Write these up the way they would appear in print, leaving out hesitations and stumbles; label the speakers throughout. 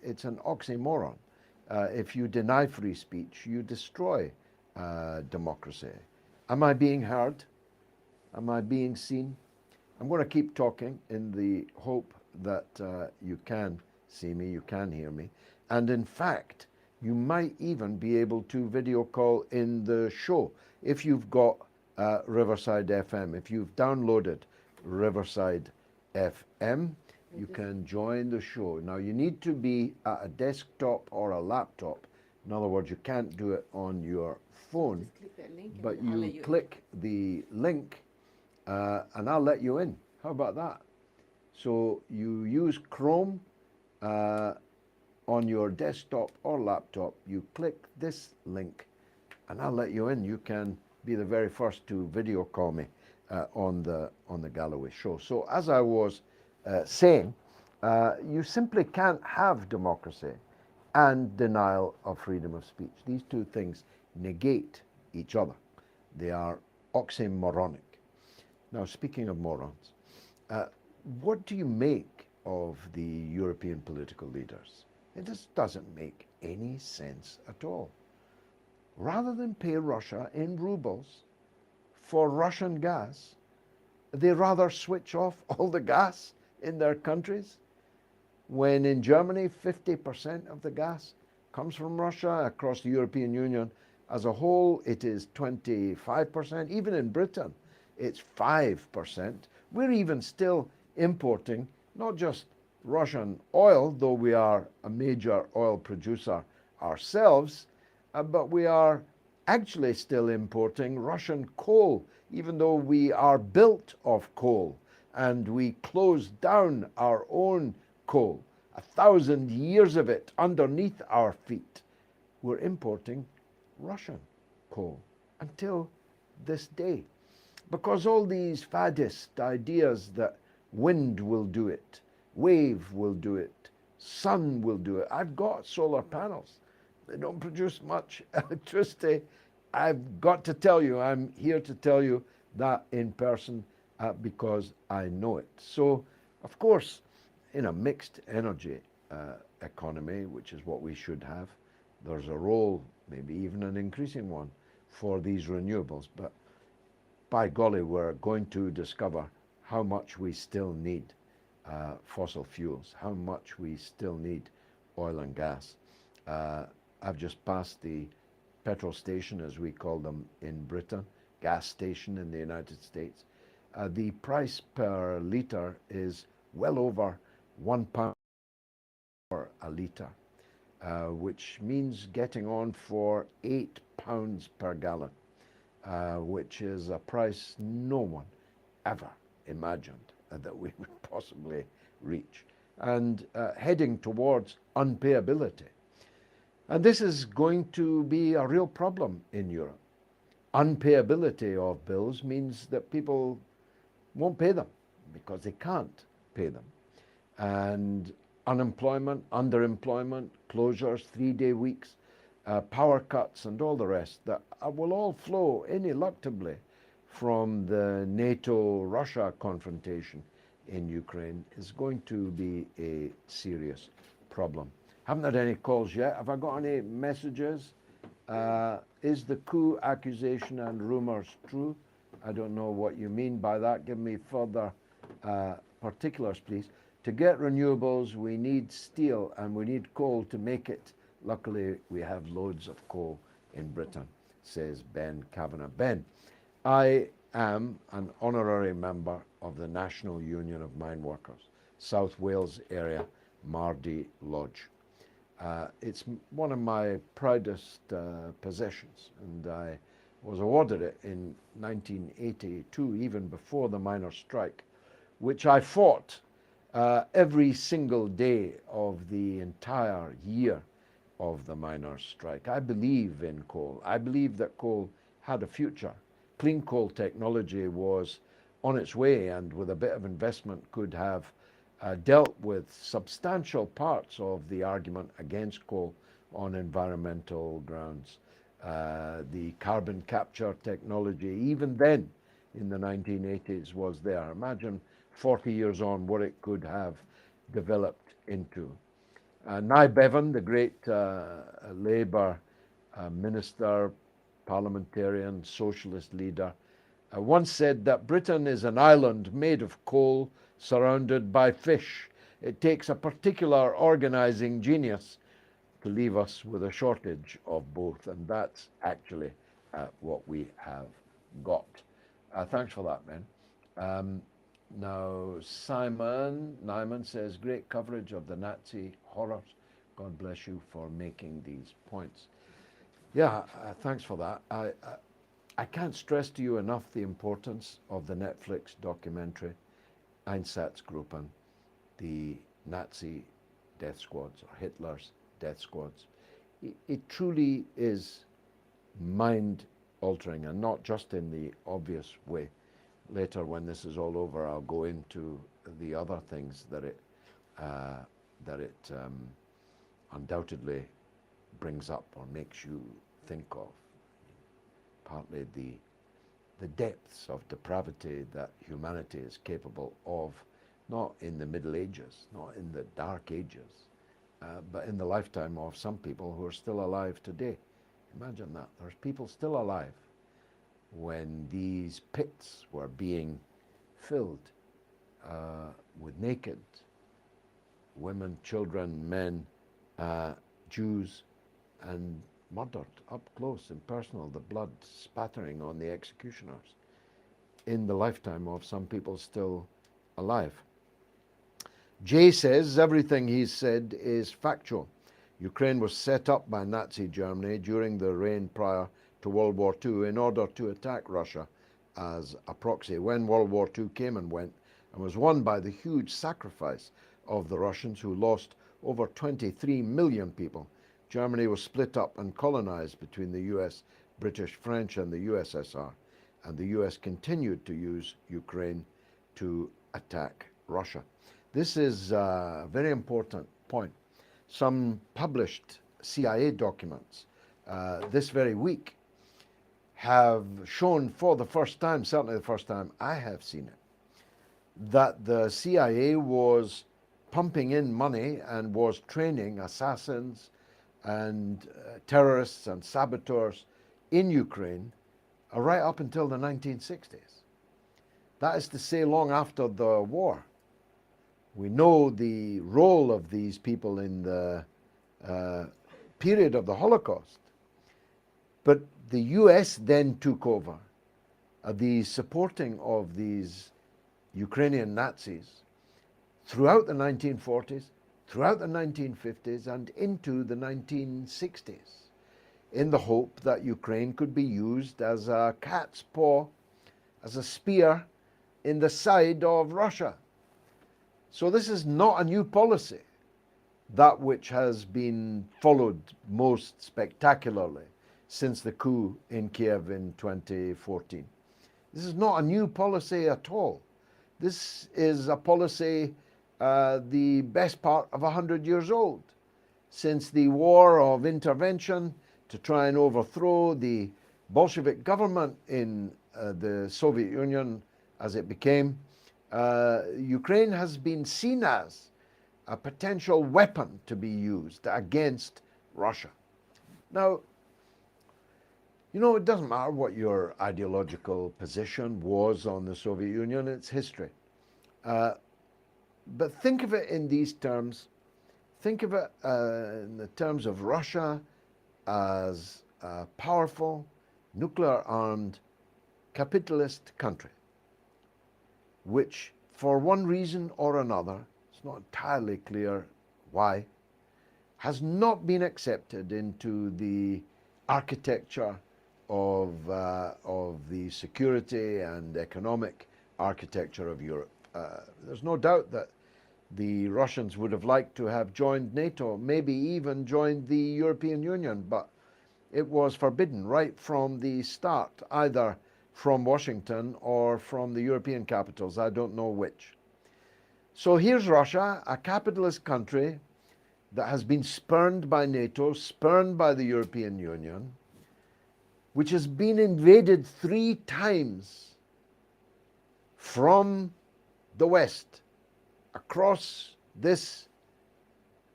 Speaker 1: it's an oxymoron. If you deny free speech, you destroy democracy. Am I being heard? Am I being seen? I'm going to keep talking in the hope that you can see me, you can hear me. And in fact, you might even be able to video call in the show. If you've got Riverside FM, if you've downloaded Riverside FM, you can join the show. Now, you need to be at a desktop or a laptop. In other words, you can't do it on your phone, but you click the link and I'll let you in. How about that? So you use Chrome on your desktop or laptop. You click this link and I'll let you in. You can be the very first to video call me on the Galloway Show. So as I was saying, you simply can't have democracy and denial of freedom of speech. These two things negate each other. They are oxymoronic. Now, speaking of morons, what do you make of the European political leaders? It just doesn't make any sense at all. Rather than pay Russia in rubles for Russian gas, they rather switch off all the gas in their countries. When in Germany, 50% of the gas comes from Russia. Across the European Union as a whole, it is 25%. Even in Britain, it's 5%. We're even still importing not just Russian oil, though we are a major oil producer ourselves, but we are actually still importing Russian coal, even though we are built of coal and we closed down our own coal, 1,000 years of it underneath our feet. We're importing Russian coal until this day, because all these faddist ideas that wind will do it, wave will do it, sun will do it. I've got solar panels. They don't produce much electricity. I've got to tell you, I'm here to tell you that in person because I know it. So, of course, in a mixed energy economy, which is what we should have, there's a role, maybe even an increasing one, for these renewables. But by golly, we're going to discover how much we still need fossil fuels, how much we still need oil and gas. I've just passed the petrol station, as we call them in Britain, gas station in the United States. The price per litre is well over £1 per a litre, which means getting on for £8 per gallon, which is a price no one ever imagined that we would possibly reach, and heading towards unpayability. And this is going to be a real problem in Europe. Unpayability of bills means that people won't pay them because they can't pay them. And unemployment, underemployment, closures, 3-day weeks, power cuts, and all the rest that will all flow ineluctably from the NATO-Russia confrontation in Ukraine is going to be a serious problem. Haven't had any calls yet. Have I got any messages? Is the coup accusation and rumors true? I don't know what you mean by that. Give me further particulars, please. To get renewables, we need steel and we need coal to make it. Luckily, we have loads of coal in Britain, says Ben Kavanagh. Ben, I am an honorary member of the National Union of Mine Workers, South Wales area, Mardy Lodge. It's one of my proudest possessions, and I was awarded it in 1982, even before the miners' strike, which I fought every single day of the entire year of the miners' strike. I believe in coal. I believe that coal had a future. Clean coal technology was on its way, and with a bit of investment could have dealt with substantial parts of the argument against coal on environmental grounds. The carbon capture technology, even then in the 1980s, was there. Imagine 40 years on what it could have developed into. Nye Bevan, the great Labour minister, parliamentarian, socialist leader, once said that Britain is an island made of coal surrounded by fish. It takes a particular organising genius to leave us with a shortage of both, and that's actually what we have got. Thanks for that, man. Now, Simon Nyman says, great coverage of the Nazi horrors. God bless you for making these points. Yeah, thanks for that. I can't stress to you enough the importance of the Netflix documentary, Einsatzgruppen, the Nazi death squads, or Hitler's death squads. It truly is mind-altering, and not just in the obvious way. Later, when this is all over, I'll go into the other things that it undoubtedly brings up or makes you think of. Partly the depths of depravity that humanity is capable of, not in the Middle Ages, not in the Dark Ages, but in the lifetime of some people who are still alive today. Imagine that. There's people still alive when these pits were being filled with naked women, children, men, Jews, and murdered up close and personal, the blood spattering on the executioners in the lifetime of some people still alive. Jay says everything he's said is factual. Ukraine was set up by Nazi Germany during the reign prior to World War II in order to attack Russia as a proxy. When World War II came and went and was won by the huge sacrifice of the Russians, who lost over 23 million people, Germany was split up and colonized between the US, British, French, and the USSR, and the US continued to use Ukraine to attack Russia. This is a very important point. Some published CIA documents this very week have shown for the first time, certainly the first time I have seen it, that the CIA was pumping in money and was training assassins and terrorists and saboteurs in Ukraine right up until the 1960s. That is to say, long after the war. We know the role of these people in the period of the Holocaust. But the US then took over the supporting of these Ukrainian Nazis throughout the 1940s, throughout the 1950s, and into the 1960s, in the hope that Ukraine could be used as a cat's paw, as a spear in the side of Russia. So this is not a new policy, that which has been followed most spectacularly since the coup in Kiev in 2014. This is not a new policy at all. This is a policy the best part of 100 years old, since the war of intervention to try and overthrow the Bolshevik government in the Soviet Union as it became. Ukraine has been seen as a potential weapon to be used against Russia. Now, you know, it doesn't matter what your ideological position was on the Soviet Union, it's history. But think of it in these terms. Think of it in the terms of Russia as a powerful, nuclear-armed, capitalist country, which, for one reason or another, it's not entirely clear why, has not been accepted into the architecture of the security and economic architecture of Europe. There's no doubt that the Russians would have liked to have joined NATO, maybe even joined the European Union, but it was forbidden right from the start, either from Washington or from the European capitals, I don't know which. So here's Russia, a capitalist country that has been spurned by NATO, spurned by the European Union, which has been invaded 3 times from the West across this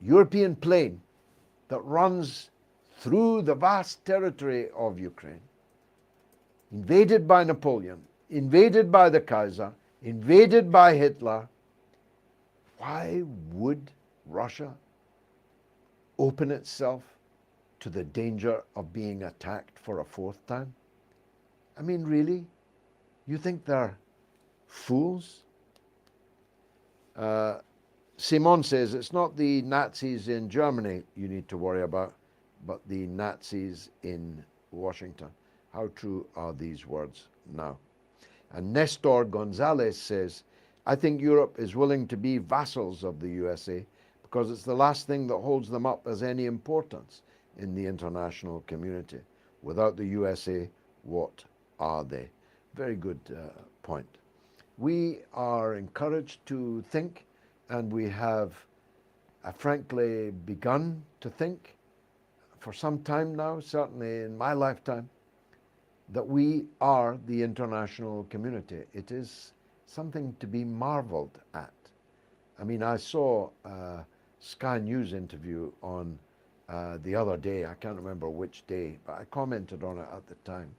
Speaker 1: European plane that runs through the vast territory of Ukraine, invaded by Napoleon, invaded by the Kaiser, invaded by Hitler, why would Russia open itself to the danger of being attacked for a fourth time? I mean, really? You think they're fools? Simon says it's not the Nazis in Germany you need to worry about, but the Nazis in Washington. How true are these words now? And Nestor Gonzalez says, I think Europe is willing to be vassals of the USA because it's the last thing that holds them up as any importance in the international community. Without the USA, what are they? Very good point. We are encouraged to think, and we have frankly begun to think for some time now, certainly in my lifetime, that we are the international community. It is something to be marveled at. I mean, I saw a Sky News interview on the other day. I can't remember which day, but I commented on it at the time.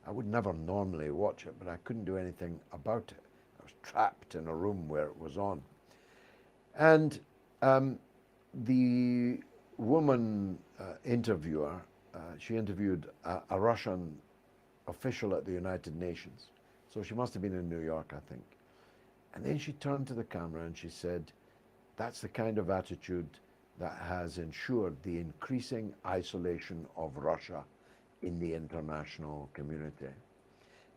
Speaker 1: I would never normally watch it, but I couldn't do anything about it. I was trapped in a room where it was on. And the woman interviewer, she interviewed a Russian official at the United Nations. So she must have been in New York, I think. And then she turned to the camera and she said, that's the kind of attitude that has ensured the increasing isolation of Russia in the international community.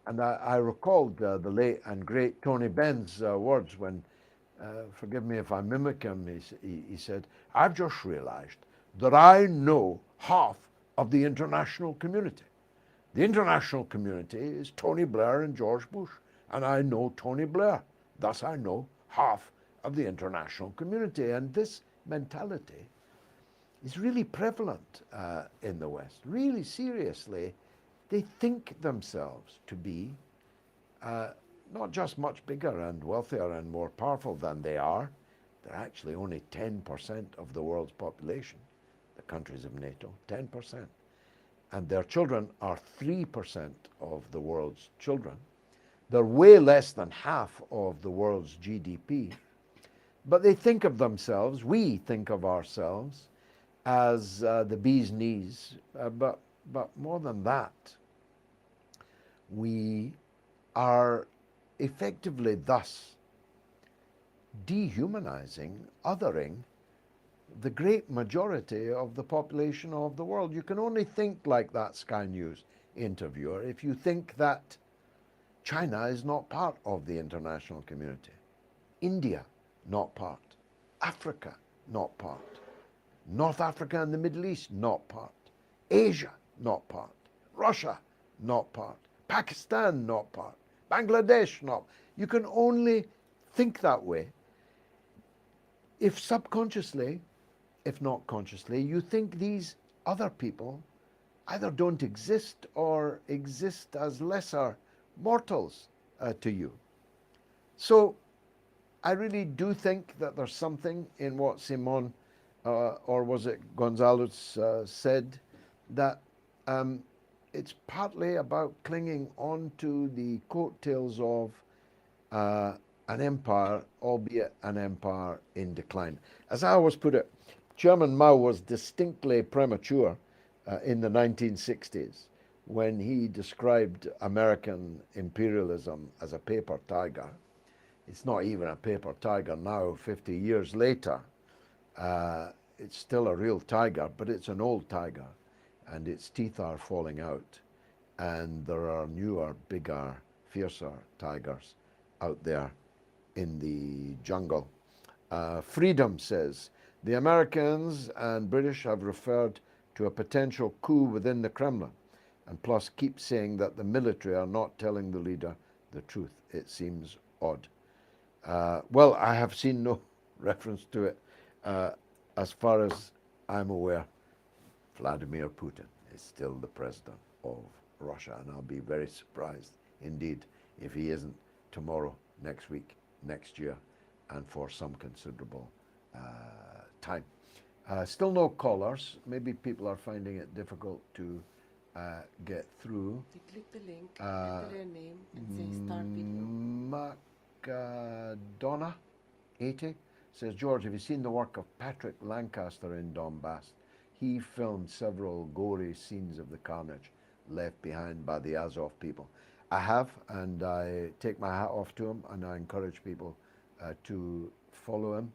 Speaker 1: And I recalled the late and great Tony Benn's words when, forgive me if I mimic him, he said, I've just realized that I know half of the international community. The international community is Tony Blair and George Bush, and I know Tony Blair. Thus I know half of the international community. And this mentality is really prevalent in the West. Really seriously, they think themselves to be not just much bigger and wealthier and more powerful than they are. They're actually only 10% of the world's population, the countries of NATO, 10%. And their children are 3% of the world's children. They're way less than half of the world's GDP. But they think of themselves, we think of ourselves, as the bee's knees. But more than that, we are effectively thus dehumanizing, othering the great majority of the population of the world. You can only think like that Sky News interviewer if you think that China is not part of the international community, India not part, Africa not part, North Africa and the Middle East not part, Asia not part, Russia not part, Pakistan not part, Bangladesh not. You can only think that way if subconsciously, if not consciously, you think these other people either don't exist or exist as lesser mortals to you. So I really do think that there's something in what Simon, or was it Gonzalez, said, that it's partly about clinging on to the coattails of an empire, albeit an empire in decline. As I always put it, Chairman Mao was distinctly premature in the 1960s when he described American imperialism as a paper tiger. It's not even a paper tiger now, 50 years later. It's still a real tiger, but it's an old tiger, and its teeth are falling out. And there are newer, bigger, fiercer tigers out there in the jungle. Freedom says, the Americans and British have referred to a potential coup within the Kremlin, and plus keep saying that the military are not telling the leader the truth. It seems odd. Well, I have seen no reference to it. As far as I'm aware, Vladimir Putin is still the president of Russia, and I'll be very surprised indeed if he isn't tomorrow, next week, next year, and for some considerable time. Still no callers. Maybe people are finding it difficult to get through.
Speaker 2: They click the link, enter their name, and say start video.
Speaker 1: Macdonna 80 says, George, have you seen the work of Patrick Lancaster in Donbass? He filmed several gory scenes of the carnage left behind by the Azov people. I have, and I take my hat off to him, and I encourage people to follow him.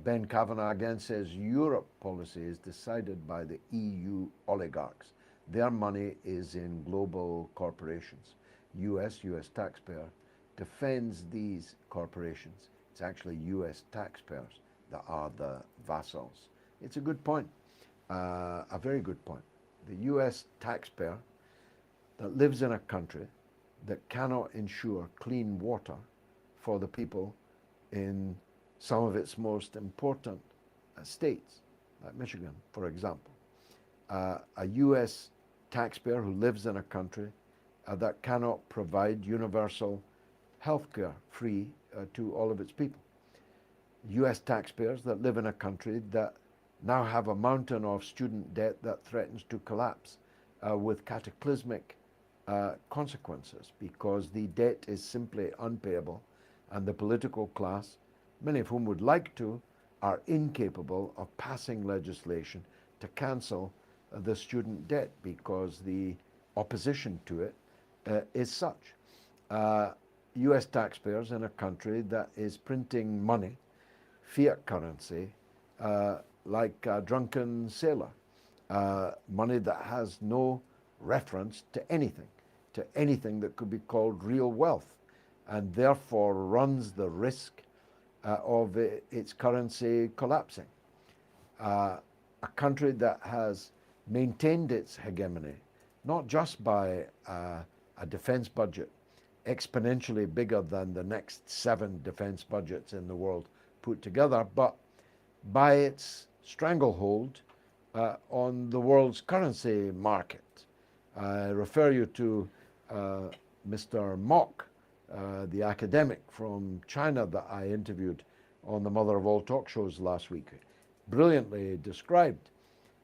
Speaker 1: Ben Kavanagh again says, Europe policy is decided by the EU oligarchs. Their money is in global corporations. US taxpayer defends these corporations. It's actually US taxpayers that are the vassals. It's a good point, a very good point. The US taxpayer that lives in a country that cannot ensure clean water for the people in some of its most important states, like Michigan, for example. A US taxpayer who lives in a country that cannot provide universal health care free to all of its people. US taxpayers that live in a country that now have a mountain of student debt that threatens to collapse with cataclysmic consequences because the debt is simply unpayable, and the political class, many of whom would like to, are incapable of passing legislation to cancel the student debt because the opposition to it is such. US taxpayers in a country that is printing money, fiat currency, like a drunken sailor, money that has no reference to anything that could be called real wealth, and therefore runs the risk of its currency collapsing. A country that has maintained its hegemony, not just by a defense budget exponentially bigger than the next 7 defense budgets in the world put together, but by its stranglehold on the world's currency market. I refer you to Mr. Mock, the academic from China that I interviewed on the Mother of All Talk shows last week. Brilliantly described,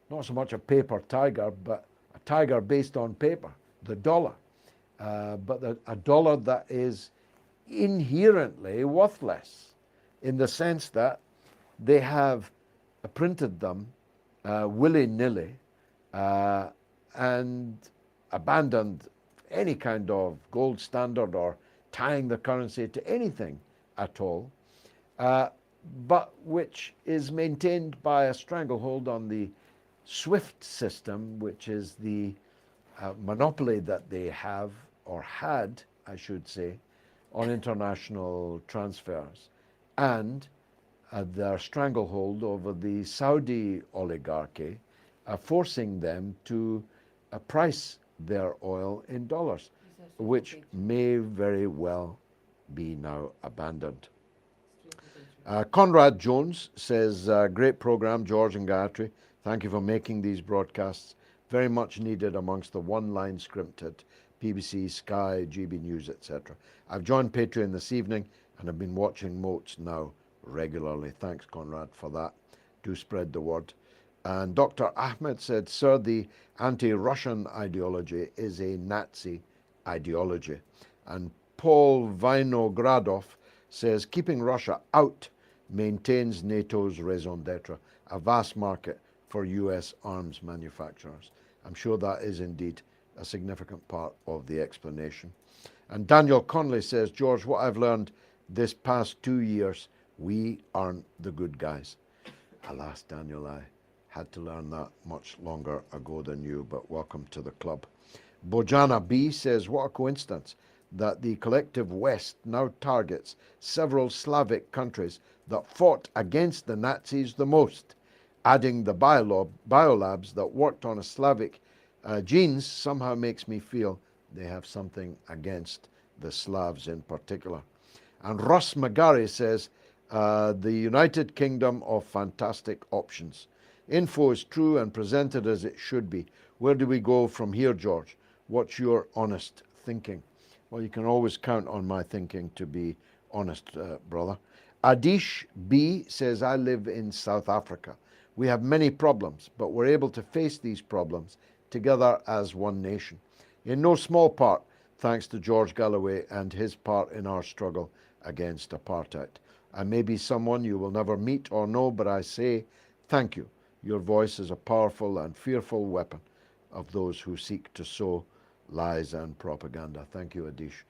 Speaker 1: not so much a paper tiger, but a tiger based on paper, the dollar. But a dollar that is inherently worthless in the sense that they have printed them willy-nilly and abandoned any kind of gold standard or tying the currency to anything at all, but which is maintained by a stranglehold on the SWIFT system, which is the monopoly that they have, or had, I should say, on international transfers, and their stranglehold over the Saudi oligarchy, forcing them to price their oil in dollars, which may very well be now abandoned. Conrad Jones says, great program, George and Gayatri. Thank you for making these broadcasts very much needed amongst the one-line scripted BBC, Sky, GB News, etc. I've joined Patreon this evening and have been watching Moats now regularly. Thanks, Conrad, for that. Do spread the word. And Dr. Ahmed said, sir, the anti-Russian ideology is a Nazi ideology. And Paul Vinogradov says, keeping Russia out maintains NATO's raison d'etre, a vast market for US arms manufacturers. I'm sure that is indeed a significant part of the explanation. And Daniel Conley says, George, what I've learned this past 2 years, we aren't the good guys. Alas, Daniel, I had to learn that much longer ago than you, but welcome to the club. Bojana B says, what a coincidence that the collective West now targets several Slavic countries that fought against the Nazis the most, adding the biolabs that worked on a Slavic genes somehow makes me feel they have something against the Slavs in particular. And Ross McGarry says, the United Kingdom of fantastic options. Info is true and presented as it should be. Where do we go from here, George? What's your honest thinking? Well, you can always count on my thinking to be honest, brother. Adish B says, I live in South Africa, We have many problems, but we're able to face these problems together as one nation. In no small part, thanks to George Galloway and his part in our struggle against apartheid. I may be someone you will never meet or know, but I say thank you. Your voice is a powerful and fearful weapon of those who seek to sow lies and propaganda. Thank you, Adish,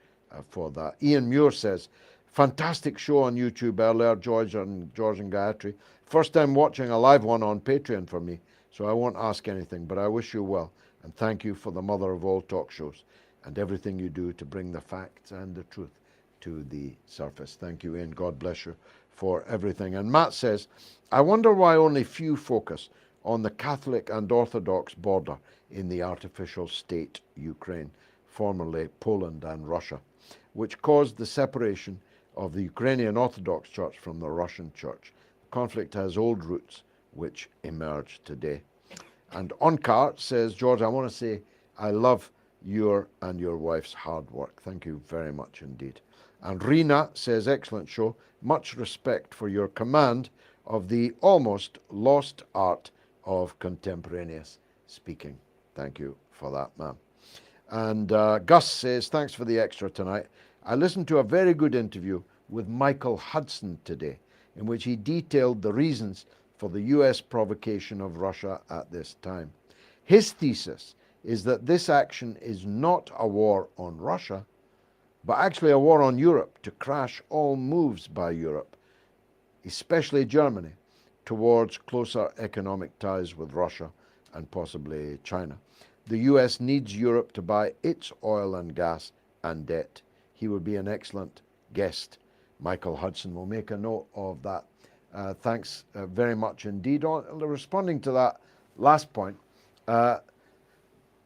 Speaker 1: for that. Ian Muir says, fantastic show on YouTube earlier, George and Gayatri. First time watching a live one on Patreon for me, so I won't ask anything, but I wish you well, and thank you for the mother of all talk shows and everything you do to bring the facts and the truth to the surface. Thank you, Ian. God bless you for everything. And Matt says, I wonder why only few focus on the Catholic and Orthodox border in the artificial state Ukraine, formerly Poland and Russia, which caused the separation of the Ukrainian Orthodox Church from the Russian Church. The conflict has old roots which emerge today. And Onkar says, George, I want to say I love your and your wife's hard work. Thank you very much indeed. And Rena says, excellent show. Much respect for your command of the almost lost art of contemporaneous speaking. Thank you for that, ma'am. And Gus says, thanks for the extra tonight. I listened to a very good interview with Michael Hudson today, in which he detailed the reasons for the US provocation of Russia at this time. His thesis is that this action is not a war on Russia, but actually a war on Europe to crash all moves by Europe, especially Germany, towards closer economic ties with Russia and possibly China. The US needs Europe to buy its oil and gas and debt. He would be an excellent guest. Michael Hudson will make a note of that. Thanks very much indeed. Responding to that last point,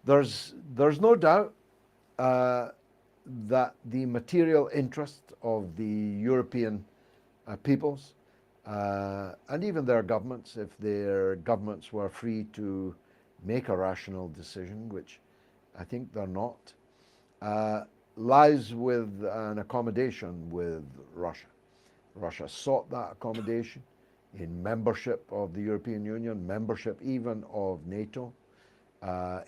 Speaker 1: there's no doubt that the material interest of the European peoples and even their governments, if their governments were free to make a rational decision, which I think they're not, lies with an accommodation with Russia. Russia sought that accommodation in membership of the European Union, membership even of NATO,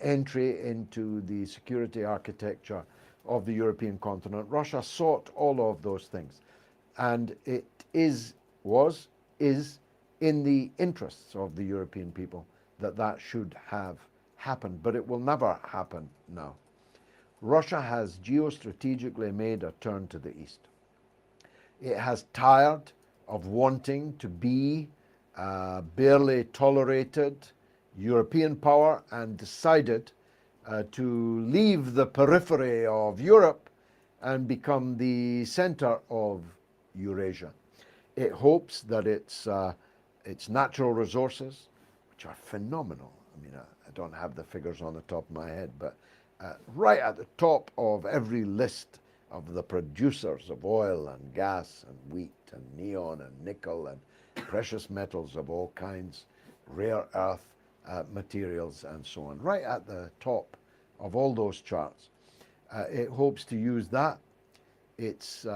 Speaker 1: entry into the security architecture of the European continent. Russia sought all of those things, and it was in the interests of the European people that that should have happened, but it will never happen now. Russia has geostrategically made a turn to the east. It has tired of wanting to be barely tolerated European power and decided to leave the periphery of Europe and become the center of Eurasia. It hopes that its natural resources, which are phenomenal. I mean, I don't have the figures on the top of my head, but right at the top of every list of the producers of oil and gas and wheat and neon and nickel and precious metals of all kinds, rare earth materials and so on, right at the top of all those charts. It hopes to use that, its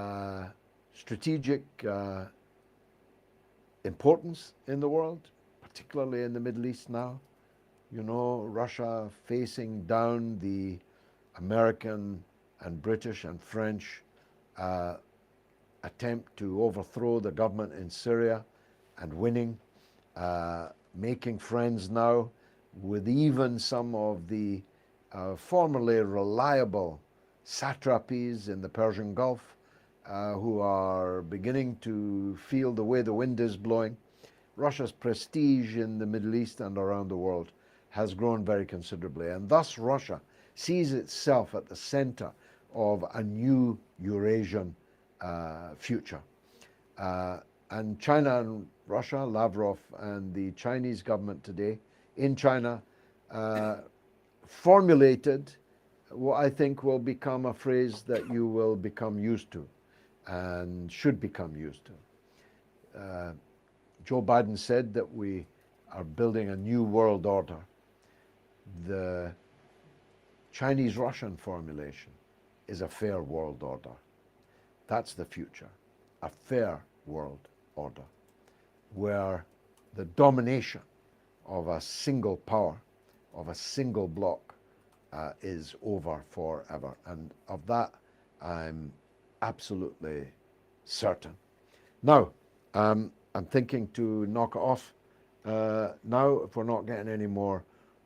Speaker 1: strategic importance in the world, particularly in the Middle East now. You know, Russia facing down the American and British and French attempt to overthrow the government in Syria and winning, making friends now with even some of the formerly reliable satrapies in the Persian Gulf who are beginning to feel the way the wind is blowing. Russia's prestige in the Middle East and around the world has grown very considerably, and thus Russia sees itself at the center of a new Eurasian future. And China and Russia, Lavrov and the Chinese government today in China formulated what I think will become a phrase that you will become used to and should become used to. Joe Biden said that we are building a new world order. The Chinese-Russian formulation is a fair world order. That's the future, a fair world order, where the domination of a single power, of a single bloc, is over forever. And of that, I'm absolutely certain. Now, I'm thinking to knock it off now if we're not getting any more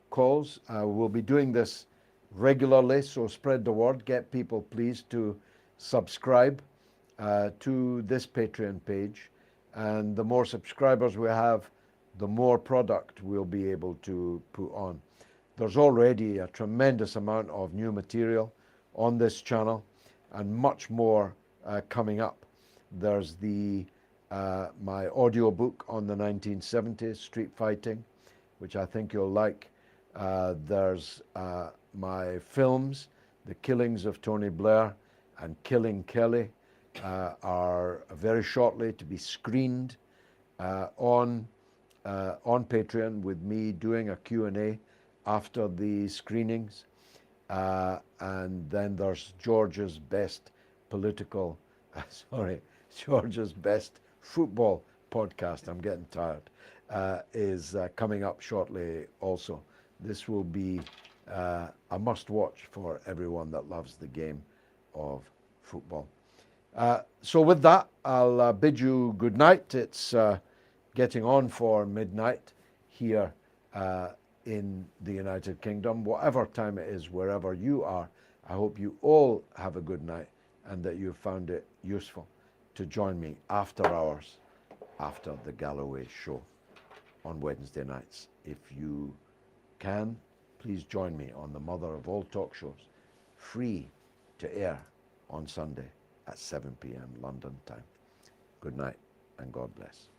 Speaker 1: calls. We'll be doing this regularly, so spread the word. Get people, please, to subscribe to this Patreon page. And the more subscribers we have, the more product we'll be able to put on. There's already a tremendous amount of new material on this channel and much more coming up. There's my audio book on the 1970s, street fighting, which I think you'll like. There's my films, The Killings of Tony Blair and Killing Kelly, are very shortly to be screened on Patreon, with me doing a Q&A after the screenings. And then there's George's best political, George's best football podcast, I'm getting tired, is coming up shortly also. This will be a must-watch for everyone that loves the game of football. So with that, I'll bid you good night. It's getting on for midnight here in the United Kingdom. Whatever time it is, wherever you are, I hope you all have a good night and that you found it useful to join me after hours, after the Galloway Show on Wednesday nights. If you can, please join me on the mother of all talk shows, free to air on Sunday at 7 p.m. London time. Good night and God bless.